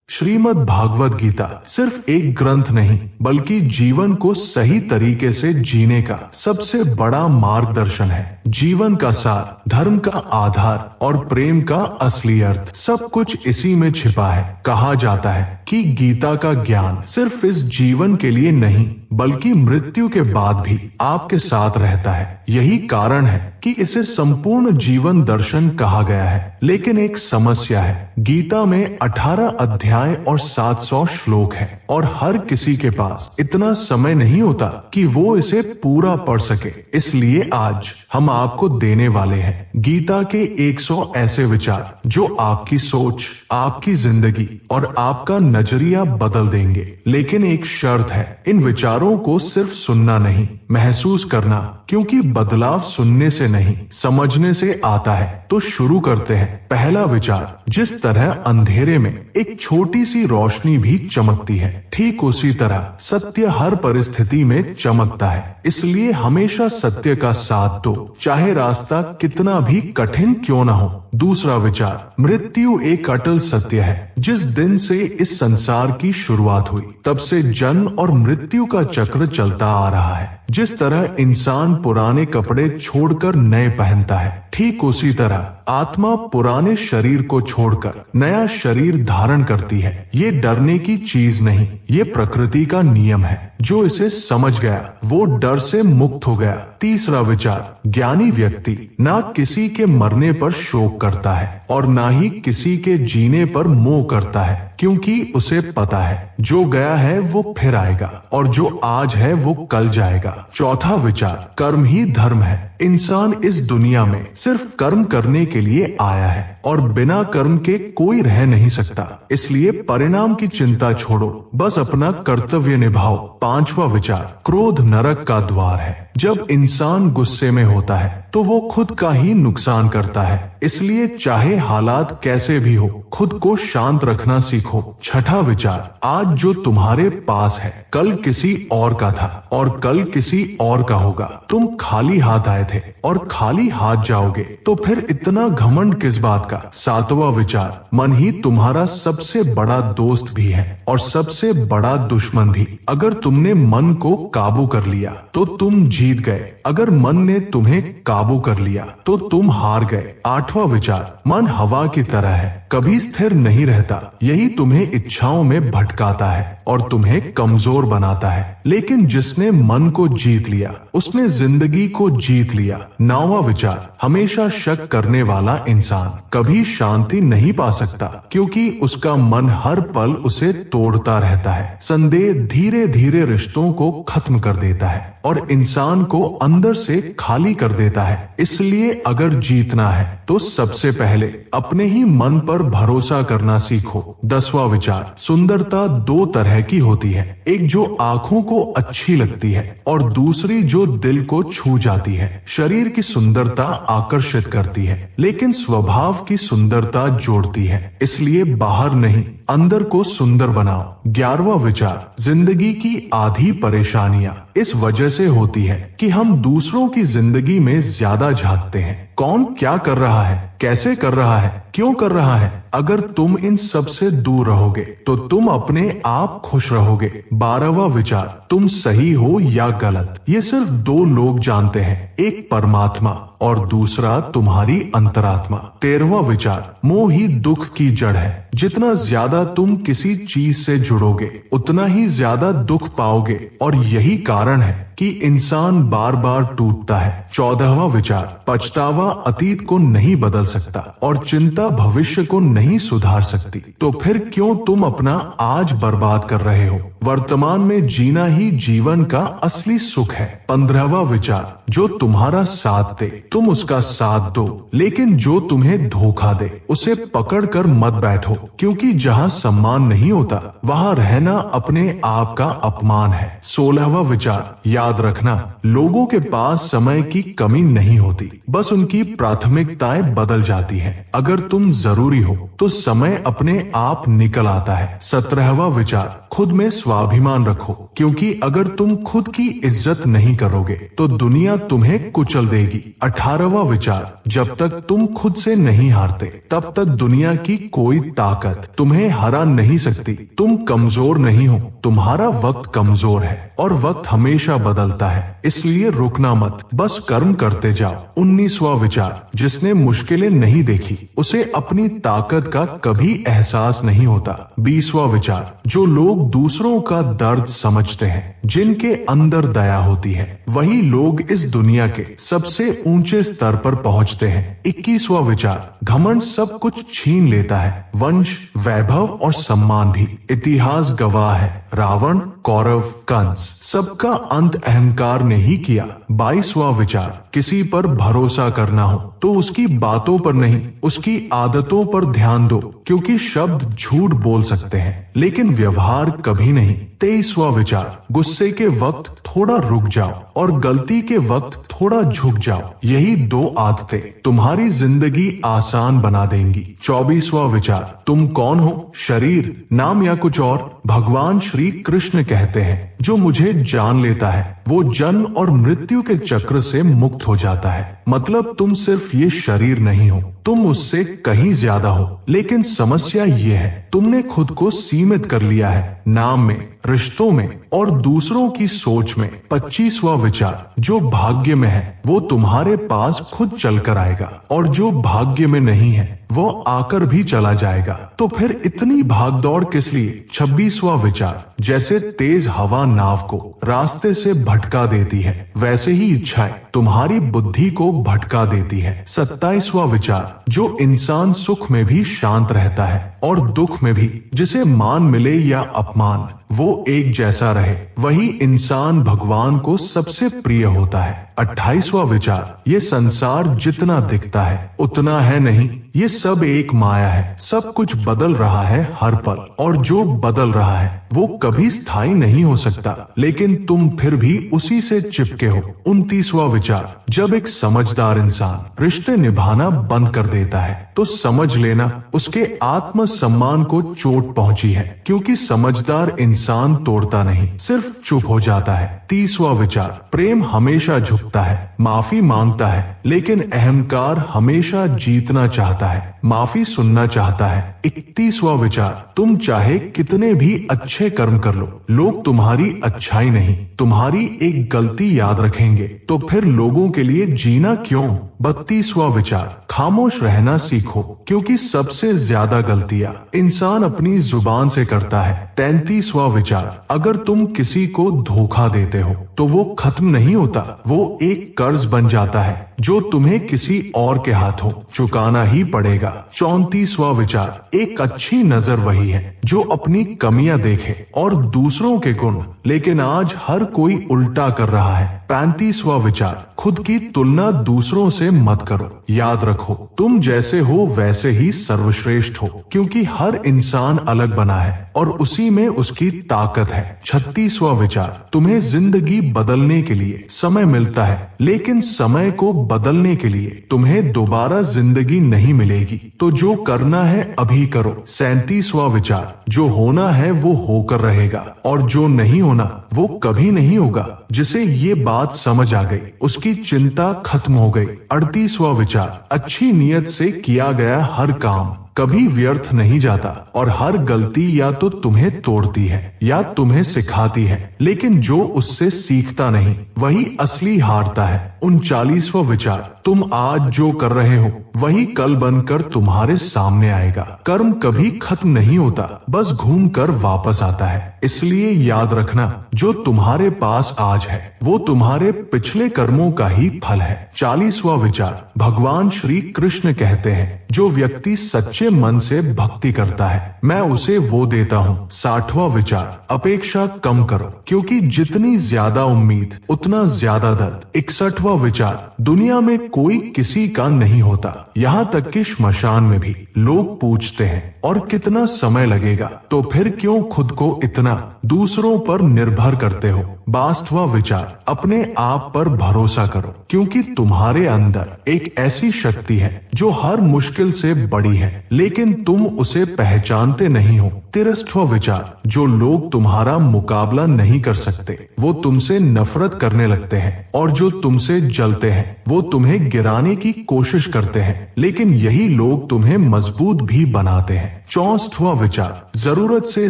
श्रीमद् भागवत गीता सिर्फ एक ग्रंथ नहीं बल्कि जीवन को सही तरीके से जीने का सबसे बड़ा मार्गदर्शन है। जीवन का सार, धर्म का आधार और प्रेम का असली अर्थ सब कुछ इसी में छिपा है। कहा जाता है कि गीता का ज्ञान सिर्फ इस जीवन के लिए नहीं बल्कि मृत्यु के बाद भी आपके साथ रहता है। यही कारण है कि इसे संपूर्ण जीवन दर्शन कहा गया है। लेकिन एक समस्या है, गीता में 18 अध्याय और 700 श्लोक हैं और हर किसी के पास इतना समय नहीं होता कि वो इसे पूरा पढ़ सके। इसलिए आज हम आपको देने वाले हैं गीता के 100 ऐसे विचार जो आपकी सोच, आपकी जिंदगी और आपका नजरिया बदल देंगे। लेकिन एक शर्त है, इन विचारों को सिर्फ सुनना नहीं, महसूस करना, क्योंकि बदलाव सुनने से नहीं समझने से आता है। तो शुरू करते हैं। पहला विचार, जिस तरह अंधेरे में एक छोटी सी रोशनी भी चमकती है, ठीक उसी तरह सत्य हर परिस्थिति में चमकता है। इसलिए हमेशा सत्य का साथ दो, चाहे रास्ता कितना भी कठिन क्यों न हो। दूसरा विचार, मृत्यु एक अटल सत्य है। जिस दिन से इस संसार की शुरुआत हुई तब से जन्म और मृत्यु का चक्र चलता आ रहा है। जिस तरह इंसान पुराने कपड़े छोड़कर नए पहनता है, ठीक उसी तरह आत्मा पुराने शरीर को छोड़कर नया शरीर धारण करती है। ये डरने की चीज नहीं, ये प्रकृति का नियम है। जो इसे समझ गया वो डर से मुक्त हो गया। तीसरा विचार, ज्ञानी व्यक्ति ना किसी के मरने पर शोक करता है और ना ही किसी के जीने पर मोह करता है, क्योंकि उसे पता है जो गया है वो फिर आएगा और जो आज है वो कल जाएगा। चौथा विचार, कर्म ही धर्म है। इंसान इस दुनिया में सिर्फ कर्म करने के लिए आया है और बिना कर्म के कोई रह नहीं सकता। इसलिए परिणाम की चिंता छोड़ो, बस अपना कर्तव्य निभाओ। पांचवा विचार, क्रोध नरक का द्वार है। जब इंसान गुस्से में होता है तो वो खुद का ही नुकसान करता है। इसलिए चाहे हालात कैसे भी हो, खुद को शांत रखना सीखो। छठा विचार, आज जो तुम्हारे पास है कल किसी और का था और कल किसी और का होगा। तुम खाली हाथ आए थे और खाली हाथ जाओगे, तो फिर इतना घमंड किस बात का। सातवां विचार, मन ही तुम्हारा सबसे बड़ा दोस्त भी है और सबसे बड़ा दुश्मन भी। अगर तुमने मन को काबू कर लिया तो तुम जीत गए, अगर मन ने तुम्हें काबू कर लिया तो तुम हार गए। आठवां विचार, मन हवा की तरह है, कभी स्थिर नहीं रहता। यही तुम्हें इच्छाओं में भटकाता है और तुम्हें कमजोर बनाता है। लेकिन जिसने मन को जीत लिया उसने जिंदगी को जीत लिया। नौवां विचार, हमेशा शक करने वाला इंसान कभी शांति नहीं पा सकता, क्योंकि उसका मन हर पल उसे तोड़ता रहता है। संदेह धीरे धीरे रिश्तों को खत्म कर देता है और इंसान को अंदर से खाली कर देता है। इसलिए अगर जीतना है तो सबसे पहले अपने ही मन पर भरोसा करना सीखो। 10वां विचार, सुंदरता दो तरह की होती है, एक जो आंखों को अच्छी लगती है और दूसरी जो दिल को छू जाती है। शरीर की सुंदरता आकर्षित करती है, लेकिन स्वभाव की सुंदरता जोड़ती है। इसलिए बाहर नहीं, अंदर को सुंदर बनाओ। 11वां विचार, जिंदगी की आधी परेशानियां इस वजह से होती है कि हम दूसरों की जिंदगी में ज्यादा झांकते हैं। कौन क्या कर रहा है, कैसे कर रहा है, क्यों कर रहा है। अगर तुम इन सब से दूर रहोगे तो तुम अपने आप खुश रहोगे। 12वां विचार, तुम सही हो या गलत ये सिर्फ दो लोग जानते हैं, एक परमात्मा और दूसरा तुम्हारी अंतरात्मा। 13वां विचार, मोह ही दुख की जड़ है। जितना ज्यादा तुम किसी चीज से जुड़ोगे उतना ही ज्यादा दुख पाओगे और यही कारण है कि इंसान बार बार टूटता है। 14वां विचार, पछतावा अतीत को नहीं बदल सकता और चिंता भविष्य को नहीं सुधार सकती। तो फिर क्यों तुम अपना आज बर्बाद कर रहे हो। वर्तमान में जीना ही जीवन का असली सुख है। 15वां विचार, जो तुम्हारा साथ दे तुम उसका साथ दो, लेकिन जो तुम्हें धोखा दे उसे पकड़ कर मत बैठो, क्योंकि जहाँ सम्मान नहीं होता वहाँ रहना अपने आप का अपमान है। 16वां विचार, याद रखना लोगों के पास समय की कमी नहीं होती, बस उनकी प्राथमिकताएं बदल जाती हैं। अगर तुम जरूरी हो तो समय अपने आप निकल आता है। 17वां विचार, खुद में स्वाभिमान रखो, क्योंकि अगर तुम खुद की इज्जत नहीं करोगे तो दुनिया तुम्हें कुचल देगी। 18वां विचार, जब तक तुम खुद से नहीं हारते तब तक दुनिया की कोई ताकत तुम्हें हरा नहीं सकती। तुम कमजोर नहीं हो, तुम्हारा वक्त कमजोर है और वक्त हमेशा बदलता है, इसलिए रुकना मत, बस कर्म करते जाओ। 19वां विचार, जिसने मुश्किलें नहीं देखी उसे अपनी ताकत का कभी एहसास नहीं होता। 20वां विचार, जो लोग दूसरों का दर्द समझते हैं, जिनके अंदर दया होती है, वही लोग इस दुनिया के सबसे ऊंचे स्तर पर पहुंचते हैं। 21वां विचार, घमंड सब कुछ छीन लेता है, वंश, वैभव और सम्मान भी। इतिहास गवाह है, रावण, कौरव, कंस, सबका अंत अहंकार ने ही किया। 22वां विचार, किसी पर भरोसा करना हो तो उसकी बातों पर नहीं, उसकी आदतों पर ध्यान दो, क्योंकि शब्द झूठ बोल सकते हैं लेकिन व्यवहार कभी नहीं। 23वां विचार, गुस्से के वक्त थोड़ा रुक जाओ और गलती के वक्त थोड़ा झुक जाओ, यही 2 आदतें तुम्हारी जिंदगी आसान बना देंगी। 24वां विचार, तुम कौन हो, शरीर, नाम या कुछ और? भगवान श्री कृष्ण कहते हैं, जो मुझे जान लेता है वो जन्म और मृत्यु के चक्र से मुक्त हो जाता है। मतलब तुम सिर्फ ये शरीर नहीं हो, तुम उससे कहीं ज्यादा हो। लेकिन समस्या ये है, तुमने खुद को सीमित कर लिया है, नाम में, रिश्तों में और दूसरों की सोच में। 25वां विचार, जो भाग्य में है वो तुम्हारे पास खुद चलकर आएगा और जो भाग्य में नहीं है वो आकर भी चला जाएगा। तो फिर इतनी भागदौड़ किस लिए? 26वां विचार, जैसे तेज हवा नाव को रास्ते से भटका देती है, वैसे ही इच्छाएं तुम्हारी बुद्धि को भटका देती है। 27वां विचार, जो इंसान सुख में भी शांत रहता है और दुख में भी, जिसे मान मिले या अपमान वो एक जैसा रहे, वही इंसान भगवान को सबसे प्रिय होता है। 28वां विचार, ये संसार जितना दिखता है उतना है नहीं, ये सब एक माया है, सब कुछ बदल रहा है हर पल, और जो बदल रहा है वो कभी स्थायी नहीं हो सकता, लेकिन तुम फिर भी उसी से चिपके हो। 29वां विचार, जब एक समझदार इंसान रिश्ते निभाना बंद कर देता है तो समझ लेना उसके आत्म सम्मान को चोट पहुंची है, क्योंकि समझदार इंसान तोड़ता नहीं, सिर्फ चुप हो जाता है। 30वां विचार, प्रेम हमेशा झुकता है, माफी मांगता है, लेकिन अहंकार हमेशा जीतना चाहता है, माफी सुनना चाहता है। 31वां विचार, तुम चाहे कितने भी अच्छे कर्म कर लो, लोग तुम्हारी अच्छाई नहीं, तुम्हारी एक गलती याद रखेंगे, तो फिर लोगों के लिए जीना क्यों? 32वां विचार, खामोश रहना सीखो, क्योंकि सबसे ज्यादा गलतियां इंसान अपनी जुबान से करता है। 33वां विचार, अगर तुम किसी को धोखा देते हो तो वो खत्म नहीं होता, वो एक कर्ज बन जाता है जो तुम्हें किसी और के हाथों चुकाना ही पड़ेगा। 34वां विचार, एक अच्छी नजर वही है जो अपनी कमियां देखे और दूसरों के गुण, लेकिन आज हर कोई उल्टा कर रहा है। 35वां विचार, खुद की तुलना दूसरों से मत करो, याद रखो तुम जैसे हो वैसे ही सर्वश्रेष्ठ हो, क्योंकि हर इंसान अलग बना है और उसी में उसकी ताकत है। 36वां विचार, तुम्हें जिंदगी बदलने के लिए समय मिलता है, लेकिन समय को बदलने के लिए तुम्हें दोबारा जिंदगी नहीं मिलेगी, तो जो करना है अभी करो। 37वां विचार, जो होना है वो होकर रहेगा और जो नहीं होना वो कभी नहीं होगा। जिसे ये बात समझ आ गई उसकी चिंता खत्म हो गई। 38वां विचार, अच्छी नियत से किया गया हर काम कभी व्यर्थ नहीं जाता और हर गलती या तो तुम्हें तोड़ती है या तुम्हें सिखाती है, लेकिन जो उससे सीखता नहीं वही असली हारता है। 39वां विचार, तुम आज जो कर रहे हो वही कल बनकर तुम्हारे सामने आएगा। कर्म कभी खत्म नहीं होता, बस घूम कर वापस आता है, इसलिए याद रखना जो तुम्हारे पास आज है वो तुम्हारे पिछले कर्मों का ही फल है। 40वां विचार, भगवान श्री कृष्ण कहते हैं, जो व्यक्ति सच्चे मन से भक्ति करता है मैं उसे वो देता हूँ। 60वां विचार, अपेक्षा कम करो, क्योंकि जितनी ज्यादा उम्मीद उतना ज्यादा दर्द। 61वां विचार, दुनिया में कोई किसी का नहीं होता, यहाँ तक कि श्मशान में भी लोग पूछते हैं और कितना समय लगेगा, तो फिर क्यों खुद को इतना कितना दूसरों पर निर्भर करते हो। 22वां विचार, अपने आप पर भरोसा करो, क्योंकि तुम्हारे अंदर एक ऐसी शक्ति है जो हर मुश्किल से बड़ी है, लेकिन तुम उसे पहचानते नहीं हो। 23वां विचार, जो लोग तुम्हारा मुकाबला नहीं कर सकते वो तुमसे नफरत करने लगते हैं, और जो तुमसे जलते हैं वो तुम्हें गिराने की कोशिश करते हैं, लेकिन यही लोग तुम्हें मजबूत भी बनाते हैं। 64वां विचार, जरूरत से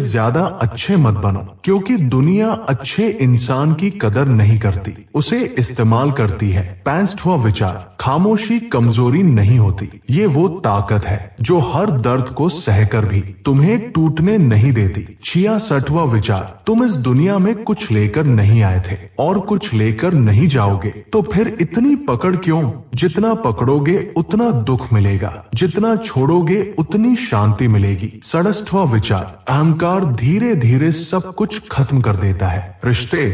ज्यादा अच्छे मत बनो, क्योंकि दुनिया अच्छे इंसान की कदर नहीं करती, उसे इस्तेमाल करती है। 65वां विचार, खामोशी कमजोरी नहीं होती, ये वो ताकत है जो हर दर्द को सहकर भी तुम्हें टूटने नहीं देती। 66वां विचार, तुम इस दुनिया में कुछ लेकर नहीं आए थे और कुछ लेकर नहीं जाओगे, तो फिर इतनी पकड़ क्यों? जितना पकड़ोगे उतना दुख मिलेगा, जितना छोड़ोगे उतनी शांति मिलेगी। 67वां विचार, अहंकार धीरे धीरे सब कुछ खत्म कर देता है, रिश्ते,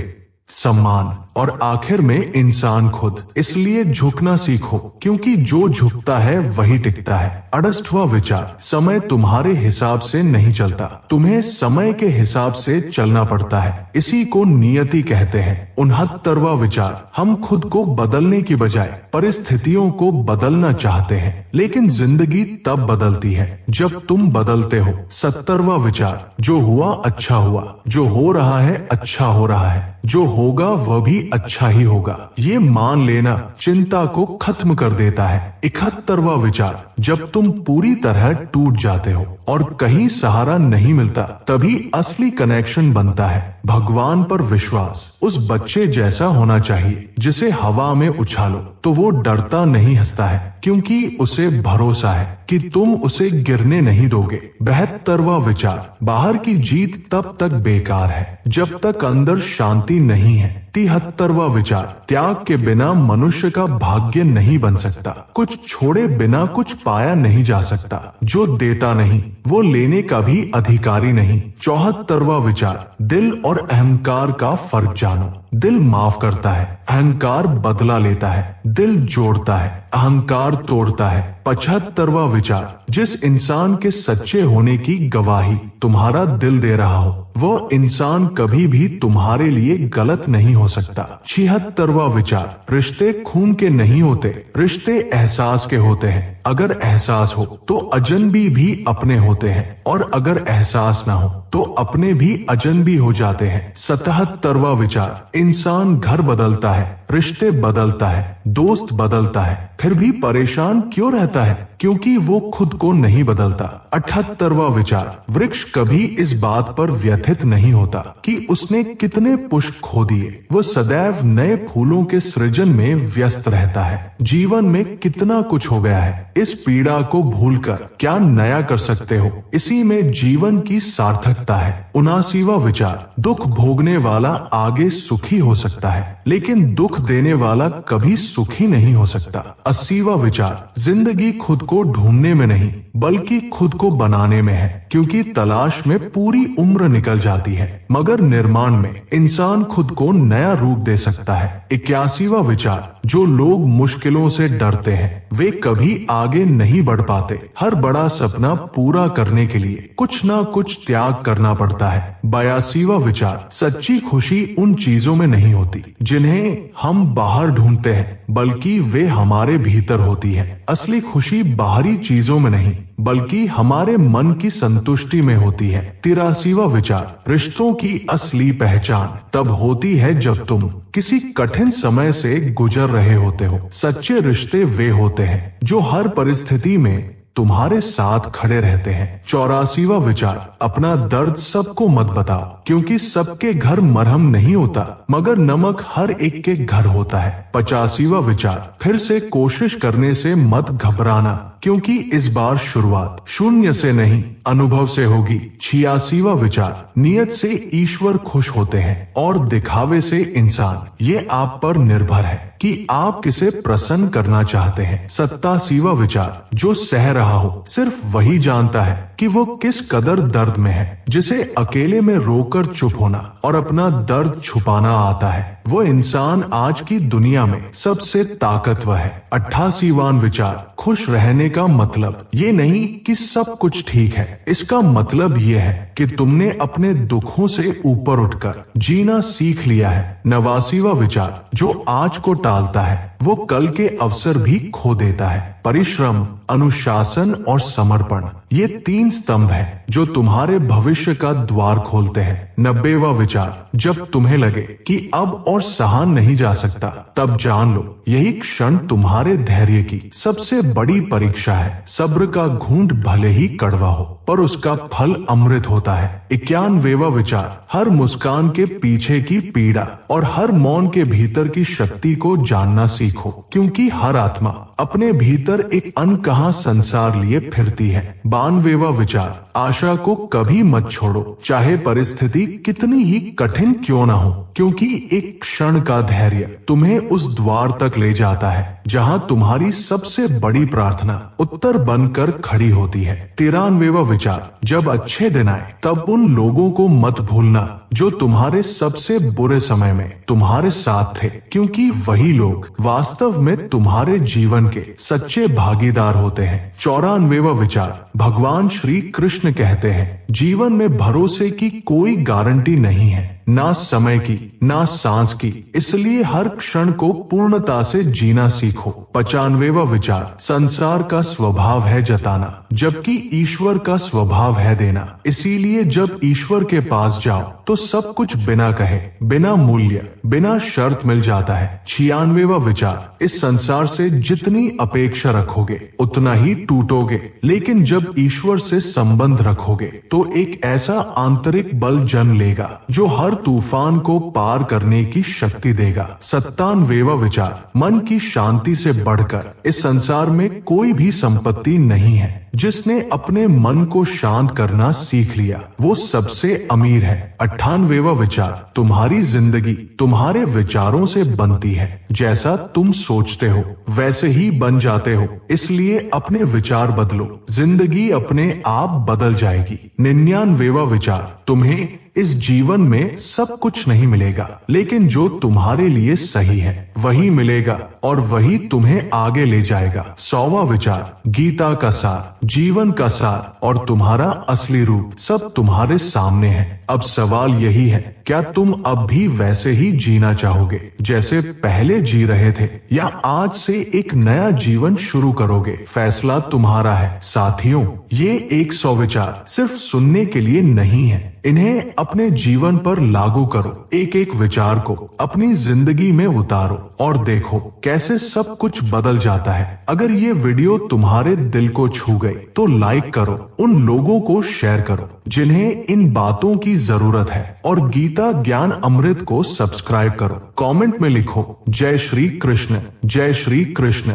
सम्मान और आखिर में इंसान खुद। इसलिए झुकना सीखो, क्योंकि जो झुकता है वही टिकता है। 68वां विचार, समय तुम्हारे हिसाब से नहीं चलता, तुम्हें समय के हिसाब से चलना पड़ता है, इसी को नियति कहते हैं। 69वां विचार, हम खुद को बदलने की बजाय परिस्थितियों को बदलना चाहते हैं, लेकिन जिंदगी तब बदलती है जब तुम बदलते हो। 70वां विचार, जो हुआ अच्छा हुआ, जो हो रहा है अच्छा हो रहा है, जो होगा वह भी अच्छा ही होगा, ये मान लेना चिंता को खत्म कर देता है। 71वां विचार, जब तुम पूरी तरह टूट जाते हो और कहीं सहारा नहीं मिलता, तभी असली कनेक्शन बनता है। भगवान पर विश्वास उस बच्चे जैसा होना चाहिए जिसे हवा में उछालो तो वो डरता नहीं, हंसता है, क्योंकि उसे भरोसा है कि तुम उसे गिरने नहीं दोगे। 72वां विचार, बाहर की जीत तब तक बेकार है जब तक अंदर शांति नहीं है। 73वां विचार, त्याग के बिना मनुष्य का भाग्य नहीं बन सकता, कुछ छोड़े बिना कुछ पाया नहीं जा सकता, जो देता नहीं वो लेने का भी अधिकारी नहीं। 74वां विचार, दिल और अहंकार का फर्क जानो, दिल माफ करता है, अहंकार बदला लेता है, दिल जोड़ता है, अहंकार तोड़ता है। 75वां विचार, जिस इंसान के सच्चे होने की गवाही तुम्हारा दिल दे रहा हो वो इंसान कभी भी तुम्हारे लिए गलत नहीं हो सकता। 76वां विचार, रिश्ते खून के नहीं होते, रिश्ते एहसास के होते हैं। अगर एहसास हो तो अजनबी भी अपने होते हैं, और अगर एहसास ना हो तो अपने भी अजनबी हो जाते हैं। 77वां विचार, इंसान घर बदलता है, रिश्ते बदलता है, दोस्त बदलता है, फिर भी परेशान क्यों रहता है? क्योंकि वो खुद को नहीं बदलता। 78वां विचार, वृक्ष कभी इस बात पर व्यथित नहीं होता कि उसने कितने पुष्प खो दिए, वो सदैव नए फूलों के सृजन में व्यस्त रहता है। जीवन में कितना कुछ हो गया है, इस पीड़ा को भूलकर क्या नया कर सकते हो, इसी में जीवन की सार्थकता है। 79वां विचार, दुख भोगने वाला आगे सुखी हो सकता है, लेकिन दुख देने वाला कभी सुखी नहीं हो सकता। 80वां विचार, जिंदगी खुद को ढूंढने में नहीं बल्कि खुद को बनाने में है, क्योंकि तलाश में पूरी उम्र निकल जाती है, मगर निर्माण में इंसान खुद को नया रूप दे सकता है। 81वां विचार, जो लोग मुश्किलों से डरते हैं वे कभी आगे नहीं बढ़ पाते। हर बड़ा सपना पूरा करने के लिए कुछ ना कुछ त्याग करना पड़ता है। 82वां विचार, सच्ची खुशी उन चीजों में नहीं होती जिन्हें हम बाहर ढूंढते हैं, बल्कि वे हमारे भीतर होती है। असली खुशी बाहरी चीजों में नहीं बल्कि हमारे मन की संतुष्टि में होती है। 83वां विचार, रिश्तों की असली पहचान तब होती है जब तुम किसी कठिन समय से गुजर रहे होते हो। सच्चे रिश्ते वे होते हैं जो हर परिस्थिति में तुम्हारे साथ खड़े रहते हैं। 84वां विचार, अपना दर्द सबको मत बताओ, क्योंकि सबके घर मरहम नहीं होता, मगर नमक हर एक के घर होता है। 85वां विचार, फिर से कोशिश करने से मत घबराना, क्योंकि इस बार शुरुआत शून्य से नहीं अनुभव से होगी। 86वां विचार, नियत से ईश्वर खुश होते हैं और दिखावे से इंसान। ये आप पर निर्भर है कि आप किसे प्रसन्न करना चाहते हैं। 87वां विचार, जो सह रहा हो सिर्फ वही जानता है कि वो किस कदर दर्द में है। जिसे अकेले में रोकर चुप होना और अपना दर्द छुपाना आता है, वो इंसान आज की दुनिया में सबसे ताकतवर है। 88वां विचार, खुश रहने का मतलब ये नहीं कि सब कुछ ठीक है। इसका मतलब ये है कि तुमने अपने दुखों से ऊपर उठकर जीना सीख लिया है। 89वां विचार, जो आज को टालता है वो कल के अवसर भी खो देता है। परिश्रम, अनुशासन और समर्पण, ये 3 स्तंभ हैं जो तुम्हारे भविष्य का द्वार खोलते हैं। 90वां विचार, जब तुम्हें लगे कि अब और सहा नहीं जा सकता, तब जान लो यही क्षण तुम्हारे धैर्य की सबसे बड़ी परीक्षा है। सब्र का घूंट भले ही कड़वा हो, पर उसका फल अमृत होता है। 91वां विचार, हर मुस्कान के पीछे की पीड़ा और हर मौन के भीतर की शक्ति को जानना सीखो, क्योंकि हर आत्मा अपने भीतर एक अनकहा संसार लिए फिरती है। 92वां विचार, आशा को कभी मत छोड़ो, चाहे परिस्थिति कितनी ही कठिन क्यों ना हो, क्योंकि एक क्षण का धैर्य तुम्हें उस द्वार तक ले जाता है जहां तुम्हारी सबसे बड़ी प्रार्थना उत्तर बनकर खड़ी होती है। 93वां विचार, जब अच्छे दिन आए तब उन लोगों को मत भूलना जो तुम्हारे सबसे बुरे समय में तुम्हारे साथ थे, क्योंकि वही लोग वास्तव में तुम्हारे जीवन के सच्चे भागीदार होते हैं। 94वां विचार, भगवान श्री कृष्ण कहते हैं, जीवन में भरोसे की कोई गारंटी नहीं है, ना समय की ना सांस की, इसलिए हर क्षण को पूर्णता से जीना सीखो। 95वां विचार, संसार का स्वभाव है जताना, जबकि ईश्वर का स्वभाव है देना, इसीलिए जब ईश्वर के पास जाओ तो सब कुछ बिना कहे, बिना मूल्य, बिना शर्त मिल जाता है। 96वां विचार, इस संसार से जितनी अपेक्षा रखोगे उतना ही टूटोगे, लेकिन जब ईश्वर से संबंध रखोगे तो एक ऐसा आंतरिक बल जन्म लेगा जो हर तूफान को पार करने की शक्ति देगा। 97वां विचार, मन की शांति से बढ़कर इस संसार में कोई भी संपत्ति नहीं है। जिसने अपने मन को शांत करना सीख लिया वो सबसे अमीर है। 98वां विचार, तुम्हारी जिंदगी तुम्हारे विचारों से बनती है, जैसा तुम सोचते हो वैसे ही बन जाते हो, इसलिए अपने विचार बदलो, जिंदगी अपने आप बदल जाएगी। 99वां विचार, तुम्हें इस जीवन में सब कुछ नहीं मिलेगा, लेकिन जो तुम्हारे लिए सही है वही मिलेगा और वही तुम्हें आगे ले जाएगा। 100वां विचार, गीता का सार, जीवन का सार और तुम्हारा असली रूप सब तुम्हारे सामने है। अब सवाल यही है, क्या तुम अब भी वैसे ही जीना चाहोगे जैसे पहले जी रहे थे, या आज से एक नया जीवन शुरू करोगे? फैसला तुम्हारा है। साथियों, ये 100 विचार सिर्फ सुनने के लिए नहीं है, इन्हें अपने जीवन पर लागू करो। एक एक विचार को अपनी जिंदगी में उतारो और देखो कैसे सब कुछ बदल जाता है। अगर ये वीडियो तुम्हारे दिल को छू गई तो लाइक करो, उन लोगों को शेयर करो जिन्हें इन बातों की जरूरत है, और गीता ज्ञान अमृत को सब्सक्राइब करो। कमेंट में लिखो, जय श्री कृष्ण, जय श्री कृष्ण।